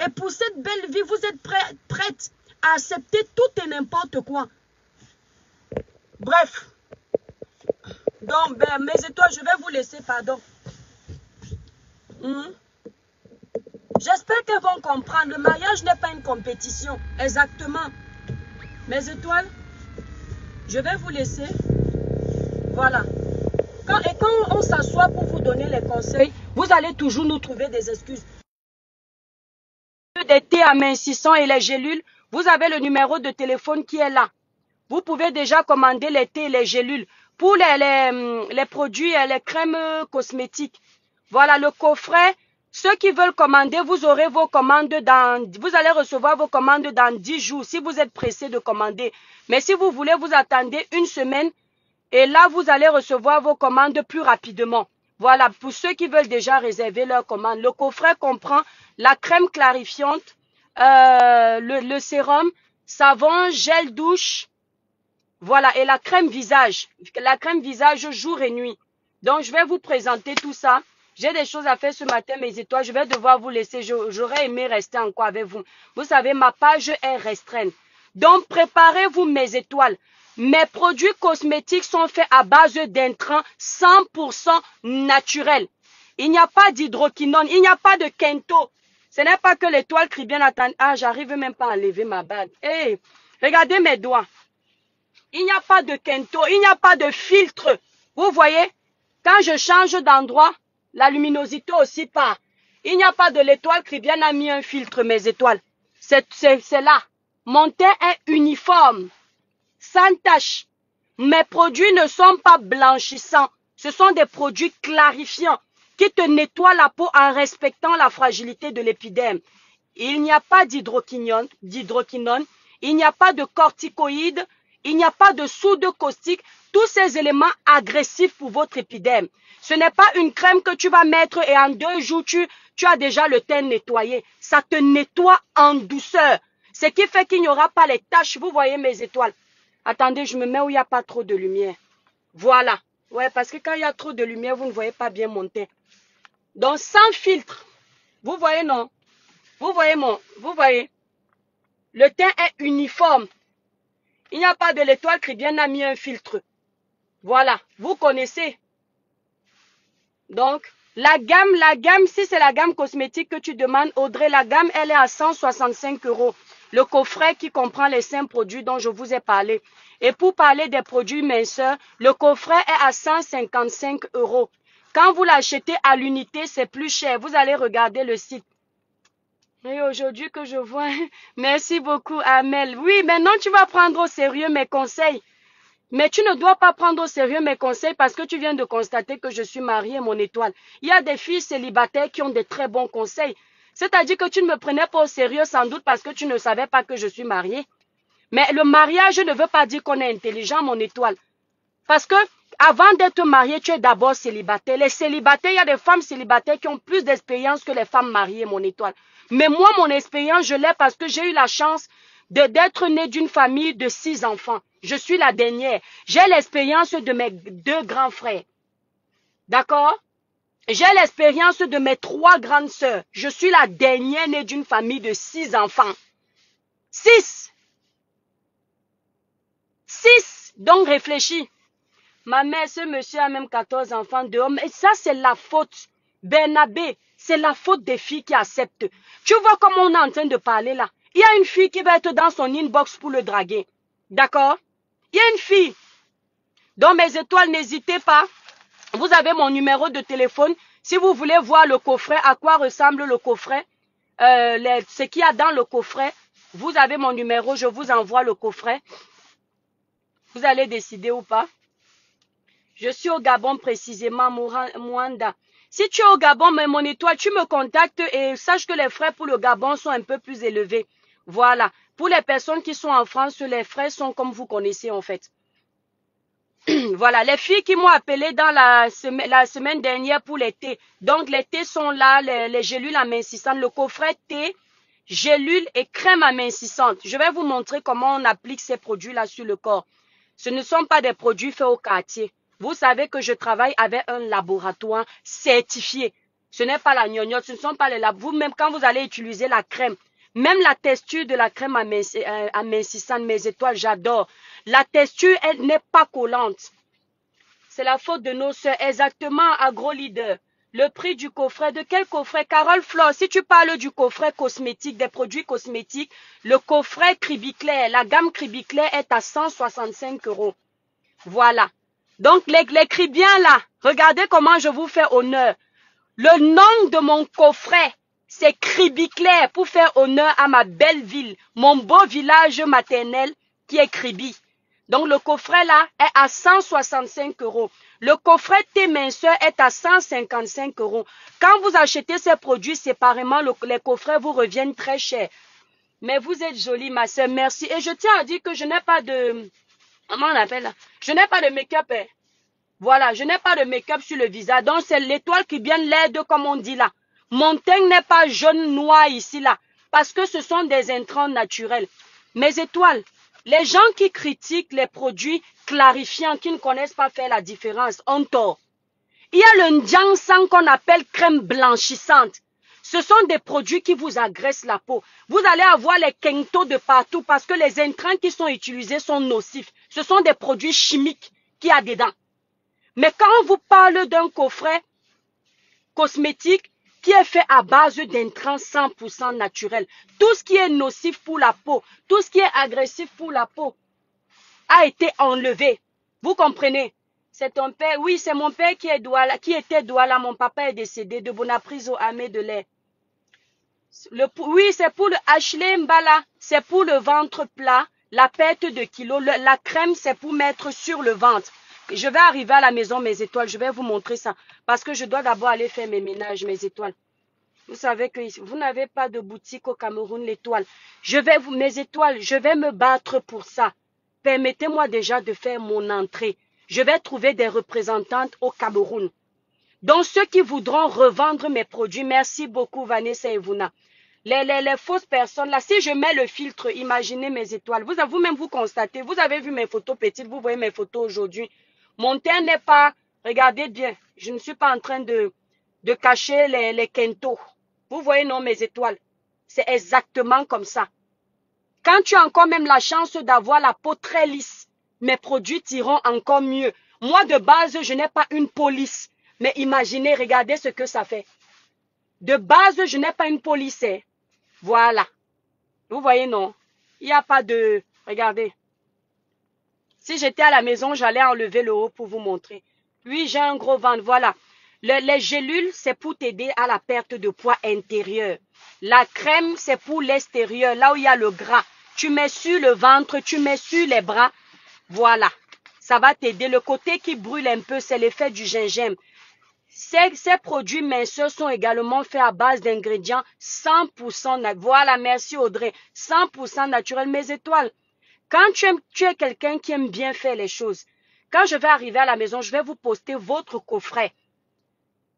Et pour cette belle vie, vous êtes prête à accepter tout et n'importe quoi. Bref. Donc, mes étoiles, je vais vous laisser, pardon. J'espère qu'elles vont comprendre. Le mariage n'est pas une compétition. Exactement. Mes étoiles, je vais vous laisser. Voilà. Quand on s'assoit pour vous donner les conseils, vous allez toujours nous trouver des excuses. Des thés amincissants et les gélules, vous avez le numéro de téléphone qui est là. Vous pouvez déjà commander les thés et les gélules. Pour les produits et les crèmes cosmétiques. Voilà le coffret. Ceux qui veulent commander, vous aurez vos commandes vous allez recevoir vos commandes dans 10 jours si vous êtes pressé de commander. Mais si vous voulez, vous attendez une semaine et là, vous allez recevoir vos commandes plus rapidement. Voilà, pour ceux qui veulent déjà réserver leur commande. Le coffret comprend la crème clarifiante, le sérum, savon, gel douche, voilà, et la crème visage jour et nuit. Donc, je vais vous présenter tout ça. J'ai des choses à faire ce matin, mes étoiles. Je vais devoir vous laisser. J'aurais aimé rester encore avec vous. Vous savez, ma page est restreinte. Donc, préparez-vous, mes étoiles. Mes produits cosmétiques sont faits à base d'intrants 100% naturels. Il n'y a pas d'hydroquinone, il n'y a pas de kento. Ce n'est pas que l'étoile Caribbean attend. Ah, j'arrive même pas à enlever ma bague. Hey, regardez mes doigts. Il n'y a pas de kento, il n'y a pas de filtre. Vous voyez, quand je change d'endroit, la luminosité aussi part. Il n'y a pas de l'étoile Caribbean a mis un filtre, mes étoiles. C'est là. Mon teint est uniforme, sans tache. Mes produits ne sont pas blanchissants. Ce sont des produits clarifiants qui te nettoient la peau en respectant la fragilité de l'épiderme. Il n'y a pas d'hydroquinone, il n'y a pas de corticoïdes, il n'y a pas de soude caustique, tous ces éléments agressifs pour votre épiderme. Ce n'est pas une crème que tu vas mettre et en 2 jours, tu as déjà le teint nettoyé. Ça te nettoie en douceur. Ce qui fait qu'il n'y aura pas les taches. Vous voyez mes étoiles. Attendez, je me mets où il n'y a pas trop de lumière. Voilà. Ouais, parce que quand il y a trop de lumière, vous ne voyez pas bien mon teint. Donc, sans filtre. Vous voyez, non? Vous voyez. Le teint est uniforme. Il n'y a pas de l'étoile qui vient a mis un filtre. Voilà. Vous connaissez. Donc, la gamme, si c'est la gamme cosmétique que tu demandes, Audrey, la gamme, elle est à 165 €. Le coffret qui comprend les 5 produits dont je vous ai parlé. Et pour parler des produits minceurs, le coffret est à 155 €. Quand vous l'achetez à l'unité, c'est plus cher. Vous allez regarder le site. Et aujourd'hui que je vois, merci beaucoup Amel. Oui, maintenant tu vas prendre au sérieux mes conseils. Mais tu ne dois pas prendre au sérieux mes conseils parce que tu viens de constater que je suis mariée, mon étoile. Il y a des filles célibataires qui ont de très bons conseils. C'est-à-dire que tu ne me prenais pas au sérieux sans doute parce que tu ne savais pas que je suis mariée. Mais le mariage ne veut pas dire qu'on est intelligent, mon étoile. Parce que avant d'être marié, tu es d'abord célibataire. Les célibataires, il y a des femmes célibataires qui ont plus d'expérience que les femmes mariées, mon étoile. Mais moi, mon expérience, je l'ai parce que j'ai eu la chance d'être née d'une famille de 6 enfants. Je suis la dernière. J'ai l'expérience de mes 2 grands frères. D'accord? J'ai l'expérience de mes 3 grandes sœurs. Je suis la dernière née d'une famille de 6 enfants. 6. Donc réfléchis. Ma mère, ce monsieur a même 14 enfants dehors. Et ça, c'est la faute. Bernabé, c'est la faute des filles qui acceptent. Tu vois comment on est en train de parler là. Il y a une fille qui va être dans son inbox pour le draguer. D'accord? Il y a une fille. Donc mes étoiles, n'hésitez pas. Vous avez mon numéro de téléphone. Si vous voulez voir le coffret, à quoi ressemble le coffret, ce qu'il y a dans le coffret, vous avez mon numéro, je vous envoie le coffret. Vous allez décider ou pas. Je suis au Gabon précisément, Mwanda. Si tu es au Gabon, mais mon étoile, tu me contactes et sache que les frais pour le Gabon sont un peu plus élevés. Voilà. Pour les personnes qui sont en France, les frais sont comme vous connaissez en fait. Voilà. Les filles qui m'ont appelé dans la semaine dernière pour les thés. Donc les thés sont là, les gélules amincissantes. Le coffret thé, gélules et crème amincissante. Je vais vous montrer comment on applique ces produits-là sur le corps. Ce ne sont pas des produits faits au quartier. Vous savez que je travaille avec un laboratoire certifié. Ce n'est pas la gnognotte, ce ne sont pas les labos. Vous-même, quand vous allez utiliser la crème, même la texture de la crème amincissante, mes étoiles, j'adore. La texture, elle n'est pas collante. C'est la faute de nos sœurs. Exactement, AgroLeader. Le prix du coffret, de quel coffret? Carole Flore, si tu parles du coffret cosmétique, des produits cosmétiques, le coffret Cribiclair, la gamme Cribiclair est à 165 €. Voilà. Donc, l'écris bien là. Regardez comment je vous fais honneur. Le nom de mon coffret, c'est Cribiclair pour faire honneur à ma belle ville, mon beau village maternel qui est Kribi. Donc, le coffret là est à 165 €. Le coffret thé minceur est à 155 €. Quand vous achetez ces produits séparément, les coffrets vous reviennent très cher. Mais vous êtes jolie, ma soeur, merci. Et je tiens à dire que je n'ai pas de... Comment on appelle là? Je n'ai pas de make-up. Hein. Voilà, je n'ai pas de make-up sur le visage. Donc, c'est l'étoile qui vient l'aide, comme on dit là. Mon teint n'est pas jaune noir ici là. Parce que ce sont des intrants naturels. Mes étoiles, les gens qui critiquent les produits clarifiants, qui ne connaissent pas faire la différence, ont tort. Il y a le Ndiangsang qu'on appelle crème blanchissante. Ce sont des produits qui vous agressent la peau. Vous allez avoir les kento de partout parce que les intrants qui sont utilisés sont nocifs. Ce sont des produits chimiques qu'il y a dedans. Mais quand on vous parle d'un coffret cosmétique qui est fait à base d'intrants 100% naturels, tout ce qui est nocif pour la peau, tout ce qui est agressif pour la peau a été enlevé. Vous comprenez? C'est ton père, oui, c'est mon père qui était Douala, mon papa est décédé de Bonaprise au Amé de lait. Oui, c'est pour le Ashley Mbala, c'est pour le ventre plat, La perte de kilos, la crème, c'est pour mettre sur le ventre. Je vais arriver à la maison, mes étoiles. Je vais vous montrer ça. Parce que je dois d'abord aller faire mes ménages, mes étoiles. Vous savez que vous n'avez pas de boutique au Cameroun, l'étoile. Mes étoiles, je vais me battre pour ça. Permettez-moi déjà de faire mon entrée. Je vais trouver des représentantes au Cameroun. Donc, ceux qui voudront revendre mes produits, merci beaucoup, Vanessa et Vuna. Les fausses personnes, là, si je mets le filtre, imaginez mes étoiles. Vous-même, vous constatez, vous avez vu mes photos petites, vous voyez mes photos aujourd'hui. Mon teint n'est pas, regardez bien, je ne suis pas en train de cacher les kentos. Vous voyez, non, mes étoiles. C'est exactement comme ça. Quand tu as encore même la chance d'avoir la peau très lisse, mes produits t'iront encore mieux. Moi, de base, je n'ai pas une peau lisse. Mais imaginez, regardez ce que ça fait. De base, je n'ai pas une peau lisse. Voilà. Vous voyez, non? Il n'y a pas de... Regardez. Si j'étais à la maison, j'allais enlever le haut pour vous montrer. Oui, j'ai un gros ventre. Voilà. Les gélules, c'est pour t'aider à la perte de poids intérieur. La crème, c'est pour l'extérieur, là où il y a le gras. Tu mets sur le ventre, tu mets sur les bras. Voilà. Ça va t'aider. Le côté qui brûle un peu, c'est l'effet du gingembre. Ces produits minceurs sont également faits à base d'ingrédients 100% naturels. Voilà, merci Audrey. 100% naturel, mes étoiles. Quand tu es quelqu'un qui aime bien faire les choses, quand je vais arriver à la maison, je vais vous poster votre coffret.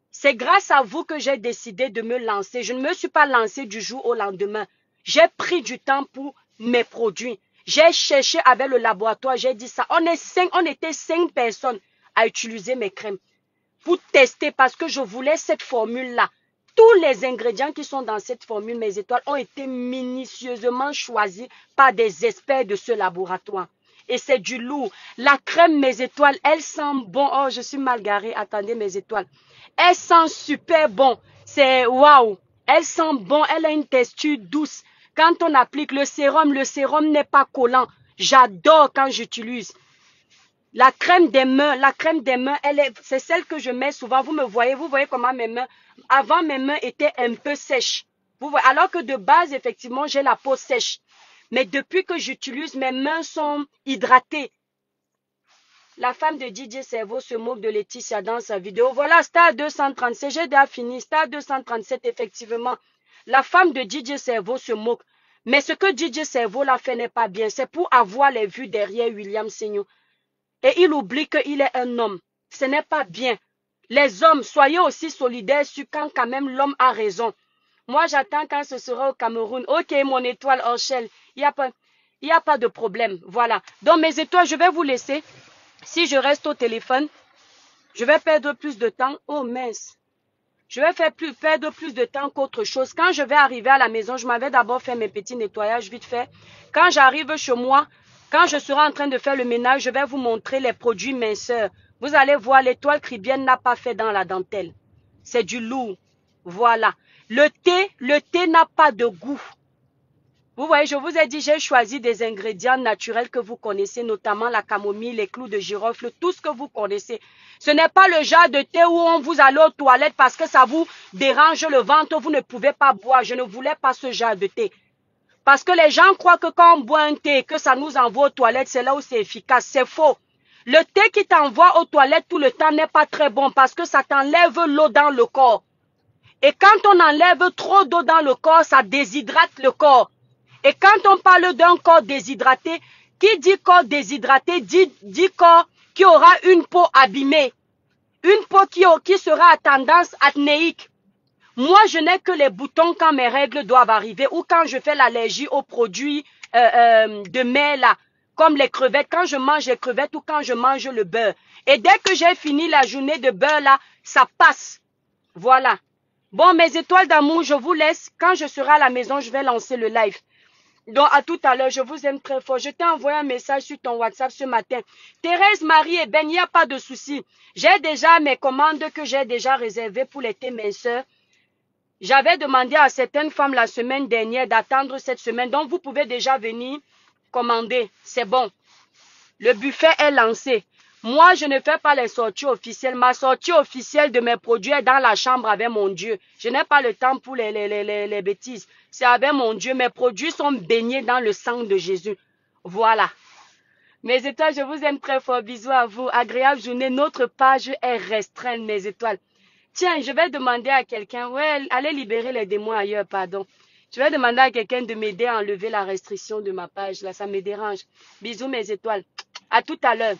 C'est grâce à vous que j'ai décidé de me lancer. Je ne me suis pas lancée du jour au lendemain. J'ai pris du temps pour mes produits. J'ai cherché avec le laboratoire, j'ai dit ça. On était 5 personnes à utiliser mes crèmes pour tester parce que je voulais cette formule-là. Tous les ingrédients qui sont dans cette formule, mes étoiles, ont été minutieusement choisis par des experts de ce laboratoire. Et c'est du lourd. La crème, mes étoiles, elle sent bon. Oh, je suis mal garée. Attendez, mes étoiles. Elle sent super bon. C'est waouh. Elle sent bon. Elle a une texture douce. Quand on applique le sérum n'est pas collant. J'adore quand j'utilise. La crème des mains, c'est celle que je mets souvent. Vous voyez comment mes mains, avant mes mains étaient un peu sèches. Vous voyez, alors que de base, effectivement, j'ai la peau sèche. Mais depuis que j'utilise, mes mains sont hydratées. La femme de Didier Cerveau se moque de Laetitia dans sa vidéo. Voilà, Star 237, j'ai déjà fini. Star 237, effectivement. La femme de Didier Cerveau se moque. Mais ce que Didier Cerveau l'a fait n'est pas bien. C'est pour avoir les vues derrière William Seignou. Et il oublie qu'il est un homme. Ce n'est pas bien. Les hommes, soyez aussi solidaires sur quand même l'homme a raison. Moi, j'attends quand ce sera au Cameroun. Ok, mon étoile Orchel, il n'y a pas de problème. Voilà. Donc, mes étoiles, je vais vous laisser. Si je reste au téléphone, je vais perdre plus de temps. Oh, mince. Je vais perdre plus de temps qu'autre chose. Quand je vais arriver à la maison, je m'avais d'abord fait mes petits nettoyages vite fait. Quand j'arrive chez moi, quand je serai en train de faire le ménage, je vais vous montrer les produits minceurs. Vous allez voir, l'étoile cribienne n'a pas fait dans la dentelle. C'est du lourd. Voilà. Le thé n'a pas de goût. Vous voyez, je vous ai dit, j'ai choisi des ingrédients naturels que vous connaissez, notamment la camomille, les clous de girofle, tout ce que vous connaissez. Ce n'est pas le genre de thé où on vous allez aux toilettes parce que ça vous dérange le ventre, vous ne pouvez pas boire. Je ne voulais pas ce genre de thé. Parce que les gens croient que quand on boit un thé, que ça nous envoie aux toilettes, c'est là où c'est efficace. C'est faux. Le thé qui t'envoie aux toilettes tout le temps n'est pas très bon parce que ça t'enlève l'eau dans le corps. Et quand on enlève trop d'eau dans le corps, ça déshydrate le corps. Et quand on parle d'un corps déshydraté, qui dit corps déshydraté dit corps qui aura une peau abîmée. Une peau qui sera à tendance acnéique. Moi, je n'ai que les boutons quand mes règles doivent arriver ou quand je fais l'allergie aux produits de mer là, comme les crevettes, quand je mange les crevettes ou quand je mange le beurre. Et dès que j'ai fini la journée de beurre là, ça passe. Voilà. Bon, mes étoiles d'amour, je vous laisse. Quand je serai à la maison, je vais lancer le live. Donc, à tout à l'heure, je vous aime très fort. Je t'ai envoyé un message sur ton WhatsApp ce matin. Thérèse, Marie et Ben, il n'y a pas de souci. J'ai déjà mes commandes que j'ai déjà réservées pour les thés minceurs. J'avais demandé à certaines femmes la semaine dernière d'attendre cette semaine. Donc, vous pouvez déjà venir commander. C'est bon. Le buffet est lancé. Moi, je ne fais pas les sorties officielles. Ma sortie officielle de mes produits est dans la chambre avec mon Dieu. Je n'ai pas le temps pour les bêtises. C'est avec mon Dieu. Mes produits sont baignés dans le sang de Jésus. Voilà. Mes étoiles, je vous aime très fort. Bisous à vous. Agréable journée. Notre page est restreinte, mes étoiles. Tiens, je vais demander à quelqu'un. Ouais, allez libérer les démons ailleurs, pardon. Je vais demander à quelqu'un de m'aider à enlever la restriction de ma page. Là, ça me dérange. Bisous, mes étoiles. À tout à l'heure.